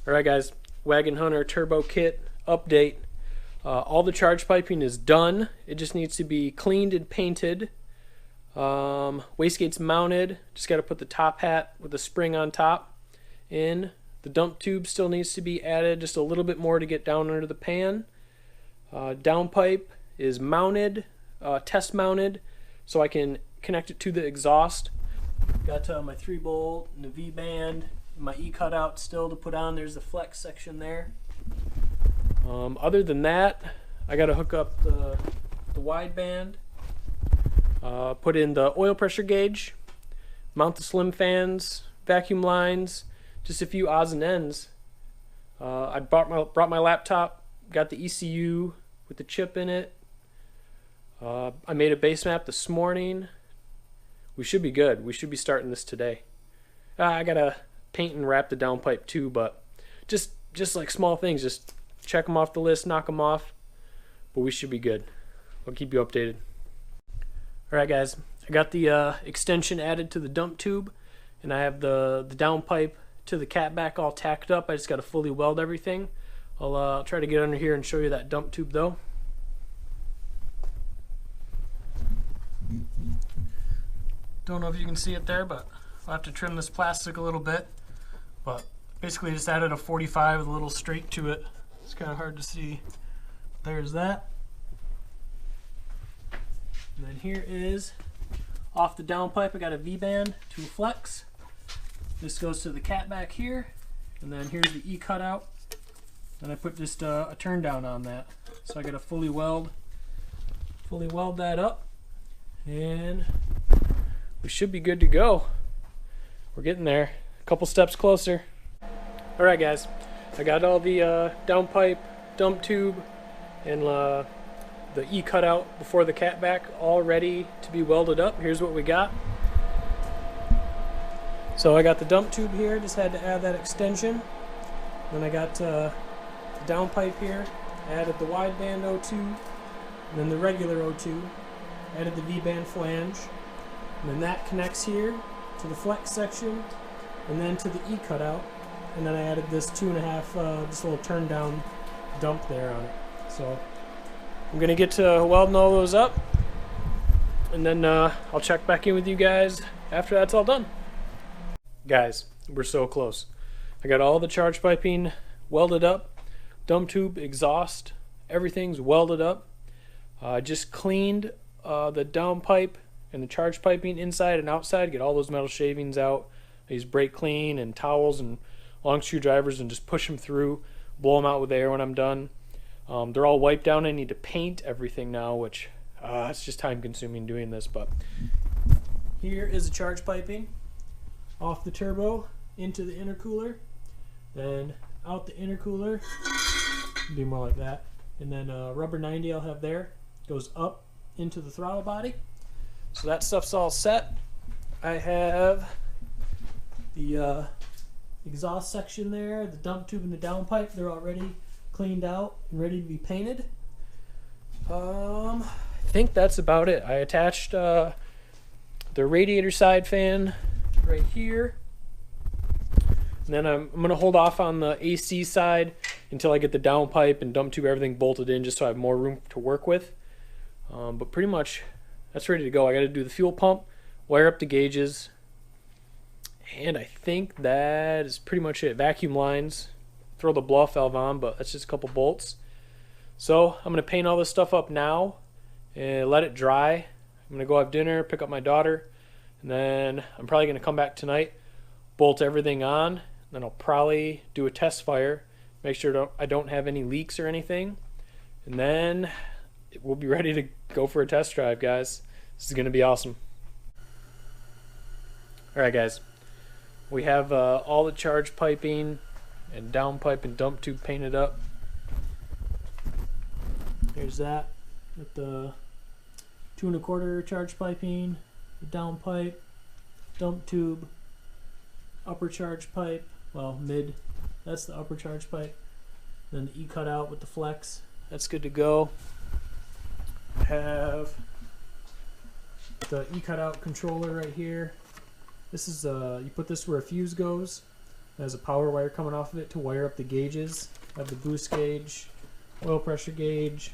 Alright guys, Wagon Hunter Turbo Kit update. All the charge piping is done. It just needs to be cleaned and painted. Wastegate's mounted. Just got to put the top hat with the spring on top in. The dump tube still needs to be added just a little bit more to get down under the pan. Downpipe is mounted, test mounted, so I can connect it to the exhaust. Got my 3-bolt and the V-band. My E-cutout still to put on. There's the flex section there. Other than that, I got to hook up the wideband, put in the oil pressure gauge, mount the slim fans, vacuum lines, just a few odds and ends. I brought my laptop, got the ECU with the chip in it. I made a base map this morning. We should be good. We should be starting this today. I gotta paint and wrap the downpipe too, but just like small things, just check them off the list, knock them off, but we should be good. I'll keep you updated. Alright guys, I got the extension added to the dump tube, and I have the downpipe to the catback all tacked up. I just got to fully weld everything. I'll try to get under here and show you that dump tube though. Don't know if you can see it there, but I'll have to trim this plastic a little bit. But basically just added a 45 with a little straight to it. It's kind of hard to see. There's that. And then here is off the downpipe. I got a V-band to a flex. This goes to the cat back here, and then here's the E cutout. And I put just a turn down on that. So I got to fully weld that up, and we should be good to go. We're getting there. A couple steps closer. All right, guys. I got all the downpipe, dump tube, and the E cutout before the catback all ready to be welded up. Here's what we got. So I got the dump tube here. Just had to add that extension. Then I got the downpipe here. I added the wideband O2, and then the regular O2. Added the V-band flange. And then that connects here to the flex section, and then to the E cutout. And then I added this 2.5, this little turn down dump there on it. So I'm gonna get to welding all those up, and then I'll check back in with you guys after that's all done. Guys, we're so close. I got all the charge piping welded up, dump tube, exhaust, everything's welded up. I just cleaned the downpipe and the charge piping inside and outside, get all those metal shavings out. I use brake clean and towels and long screwdrivers and just push them through, blow them out with air when I'm done. They're all wiped down. I need to paint everything now, which it's just time consuming doing this, but here is the charge piping off the turbo into the intercooler, then out the intercooler, be more like that, and then rubber 90 I'll have there, goes up into the throttle body. So that stuff's all set. I have the exhaust section there, the dump tube and the downpipe, they're already cleaned out and ready to be painted. I think that's about it. I attached the radiator side fan right here, and then I'm going to hold off on the AC side until I get the downpipe and dump tube, everything bolted in, just so I have more room to work with. But pretty much that's ready to go. I got to do the fuel pump, wire up the gauges, and I think that is pretty much it. Vacuum lines, throw the blow-off valve on, but that's just a couple bolts. So I'm going to paint all this stuff up now and let it dry. I'm going to go have dinner, pick up my daughter, and then I'm probably going to come back tonight, bolt everything on, then I'll probably do a test fire, make sure I don't have any leaks or anything, and then we'll be ready to go for a test drive, guys. This is going to be awesome. Alright guys, we have all the charge piping and downpipe and dump tube painted up. Here's that with the 2 1/4 charge piping, the downpipe, dump tube, upper charge pipe, well mid, that's the upper charge pipe, then the E cutout with the flex, that's good to go. I have the E cutout controller right here. This is you put this where a fuse goes, There's a power wire coming off of it to wire up the gauges. I have the boost gauge, oil pressure gauge,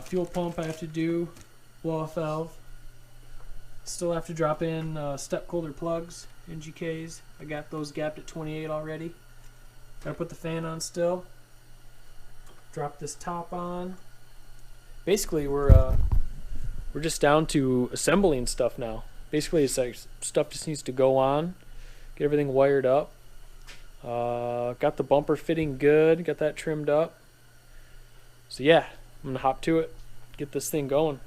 fuel pump I have to do, blow off valve. Still have to drop in step coulter plugs, NGKs. I got those gapped at 28 already. Gotta put the fan on still. Drop this top on. Basically, we're just down to assembling stuff now. Basically, it's like stuff just needs to go on, get everything wired up. Got the bumper fitting good, got that trimmed up. So yeah, I'm gonna hop to it, get this thing going.